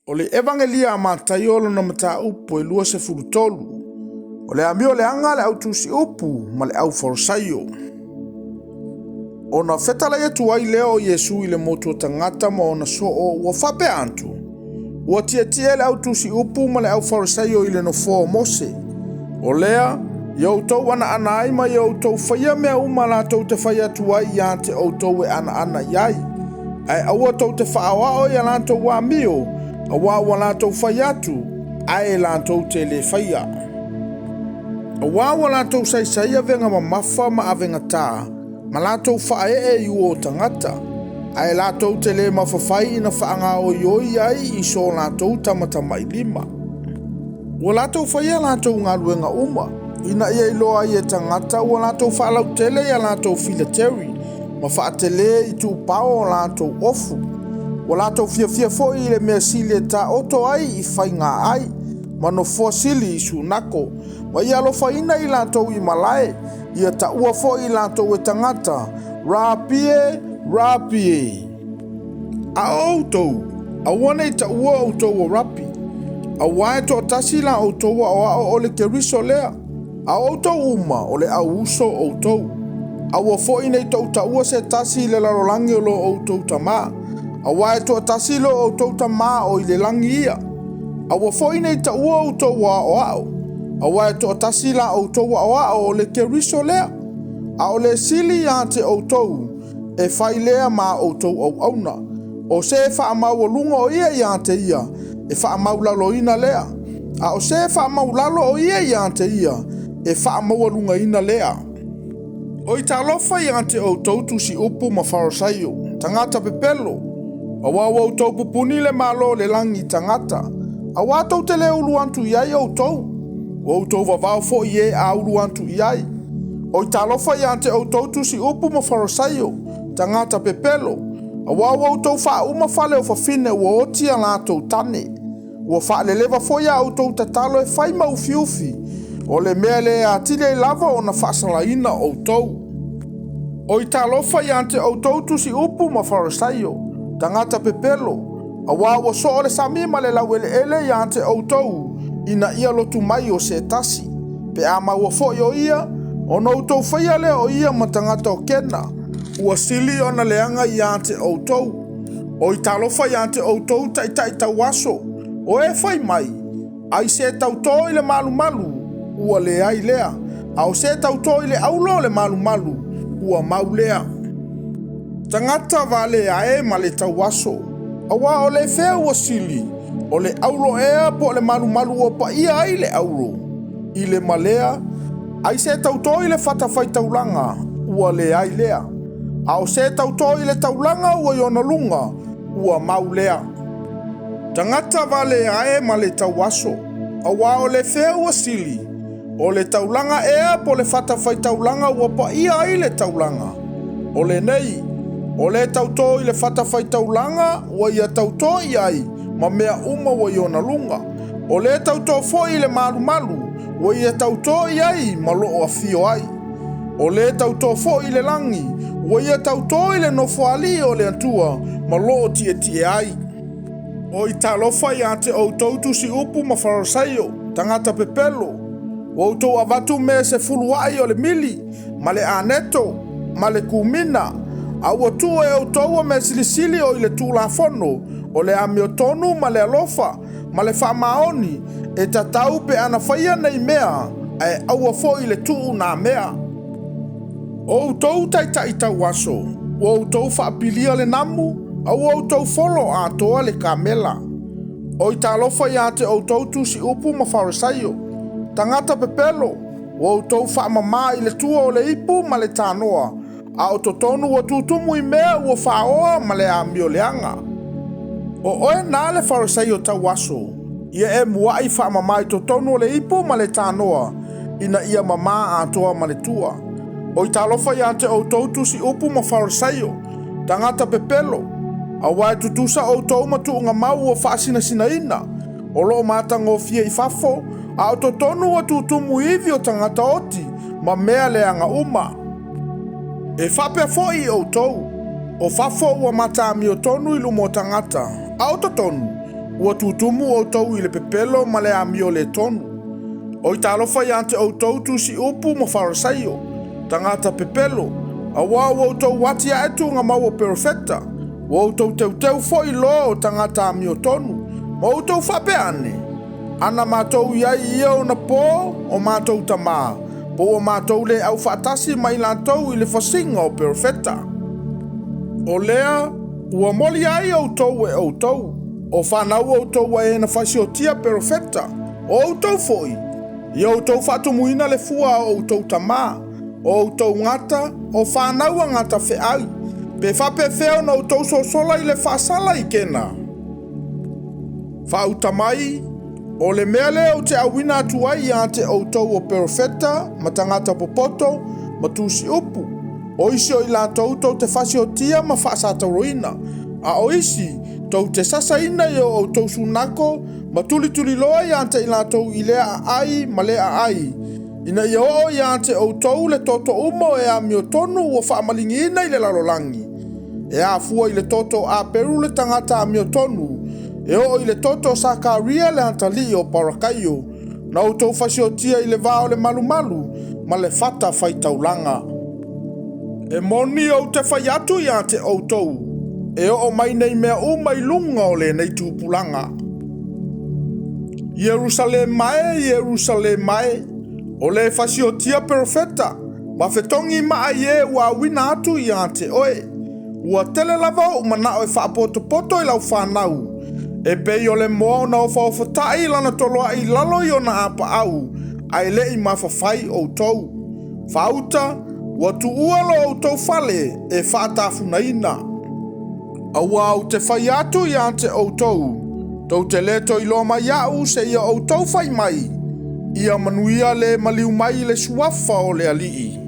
O le evangelia a matai olo na mata upo e lua se fulutolu. O le amio le anga le au tusi upu ma le au forosaio. O na fetala ia tuai leo Yesu i le motu o tangata ma o na soo ua fape antu. Ua tia le au tusi upu ma le au forosaio i le no fo Mose. O lea, iau tau ana ai ma iau tau whaia mea uma la tau te whaia tuai ia te au tau e ana iai. Ai aua tau te whaawao ia la tau wa mio. Awa wala tau whai atu, ae la tau te le whaia. Awa wala tau saia venga ma mafa ma avenga tā, ma la tau whae e u o tangata. Ae la tau te le mawhawhai ina whaanga o ioi ai iso la tau tamata mai lima. Ua la tau whaia la tau ngā luenga uma, ina ia iloa i e tangata ua la tau whaalau tele ia la tau filateri, ma whaatele i tu pao la tau ofu. Wala tau fia foi i le mea sili e ta oto ai i whai ngā ai, ma no fua sili i sunako, ma i alofa ina i lātou i malae, ia ta ua foi i lātou e tangata, rapie. A outou, a wane i ta ua outou o rapi, a wae to tasi la outou o le keriso lea, a outou uma o le au uso outou, a ua foi nei tau ta ua se tasi le larolangi o lo outou tamaa, a wae toa tasilo o tau ta maa o i le langi ia. A wa foi nei ta ua o tau wa o ao. A wae toa tasila o tau wa o ao o le keriso lea. A o le sili ia te o tau e whai lea maa o tau au auna. O se e wha mau o lunga o ia te ia e wha mau lalo ina lea. A o se e wha mau lalo o ia te ia e wha mau o lunga ina lea. O i ta lofa ia te o tau tusi upu ma wharasaio. Tangata pepelo. A wau tau pupuni le malo le langi tangata. A watau te le ulu antu iai au tau. Wau tau wawao fo ie a ulu antu iai. O i talofa i ante au tau tusi upu ma wharasaio. Tangata pepelo. A wau tau wha uma whale o whawhine ua otia la tau tane. Ua wha le lewa fo ia au tau tatalo e whai mau fiufi. O le mea le a tile lava o na whasala ina au tau. O i talofa i ante au tau tusi upu ma wharasaio. Tangata pepelo, a wawa so le sami ma le lauele ele i ante outou, ina ia lotu mai o se tasi. Pe a maua fo i o ia, o no outou whaia le o ia ma tangata o kena, ua sili o na leanga i ante outou. O i talofa i ante outou tai tau aso, o e whai mai, ai se tauto i le malu, ua le ai lea, au se tauto i le aulo le malu, ua mau lea. Tangata vale ae ma le tau aso. Awa o le fea ua sili. O le aulo ea po le malu o pa ia ai le aulo. I le malea. Ai se tauto i le whatawhai taulanga. Ua le ai lea. Au se tauto i le taulanga ua iona lunga. Ua mau lea. Tangata vale ae ma le tau aso. Awa o le fea ua sili. O le taulanga ea po le whatawhai taulanga ua pa ia ai le taulanga. O le nei. O le tauto i le whatawhai taulanga, wa ia tauto i ai, ma mea uma wa iona lunga. O le tauto fo i le malu, wa ia tauto i ai, ma loo a fio ai. O le tauto fo i le langi, wa ia tauto i le nofo ali o le atua, ma loo tie ai. O i talofa i ante o tautu si upu ma wharasaio, tangata pepelo. O tau avatu me se fulu ai o le mili, ma le aneto, ma le kumina, a ua tua e au taua me silisili o i le tūlafono, o le ame o tonu ma le alofa, ma le whamaoni, e tatau pe ana whaia nei mea, e aua fo i le tuu nā mea. O tau tai tau aso, o tau whaapilia le namu, au tau folo a toa le kamela. O i talofa i ate o tau tusi upu ma wharasaio, tangata pepelo, o tau whaamama i le tua o le ipu ma le tānoa, a o totonu wa tutumu i mea ua whaoa ma le a mioleanga. O oe nā le wharasaio tau aso, ia e mua i whaamama i totonu o le ipu ma le tānoa, ina ia mama a toa ma le tua. O i talofa i ante o tautu si upu ma wharasaio, tangata pepelo, a wae tutusa o tau matu unga mau o whaasina sina ina, o loo mātanga o fia i fafo, a o totonu wa tutumu iwi o tangata oti, ma mea leanga uma. E whapea foi o tau, o fafo ua mata mi o tonu i lumo tangata, a o tonu, ua tutumu outou I le pepelo ma le amio le tonu. O I talofa ia te outou tusi upu ma farisaio, tangata pepelo, a wā outou wati a etu ngā mau o perfecta, wa outou teuteu foi lo o tangata amio tonu, ma outou whape ane. Ana mātou iai ia o na pō o mātou tamā, po o mātou le au whaatasi mai lantou I le fasinga o perfecta. O lea, ua moli ai outou e outou, o whanau outou e na fasiotia perfecta, o outou foi. I outou whaatumuina le fua o outou tamā, o outou ngata, o whanau a ngata whiai, pe whape wheo na outou sosola I le whaasala I kena. Whautamai, o le mea leo te awina atuai ia te outou o perfecta, ma tangata popoto, ma tusi upu. O isi o ila toutou te whasiotia ma whaasataroina, a o isi tou te sasaina I o outou sunako, ma tuli loa ia te ila tou I lea ai ma lea ai. Ina I o ia te outou le toto umo e a mio tonu o whaamalingina I le lalolangi. E a fua I le toto a peru le tangata a mio tonu, e o I le toto sakaria le antali o parakaio, na outou whasiotia I le vao le malu, ma le fata whaitaulanga. E moni o te whaiatu ia te outou, e o mai nei mea umai lunga o le nei tūpulanga. Jerusalem mai, o le whasiotia perfecta, ma whetongi maa ie ua wina atu ia te oe, ua tele lava o mana o e whaapoto I lau whanau, e pei o le moa na o whawhatai lana toloa I lalo I ona apa au, ai le I mawhawhai o tou. Whauta, ua tu ualo o tou whale e whaatafunaina. Awa o te whai atu ia te o tou, tou te leto I loma iau se ia o tou whai mai, ia manuia le maliu mai le suafa o le alii.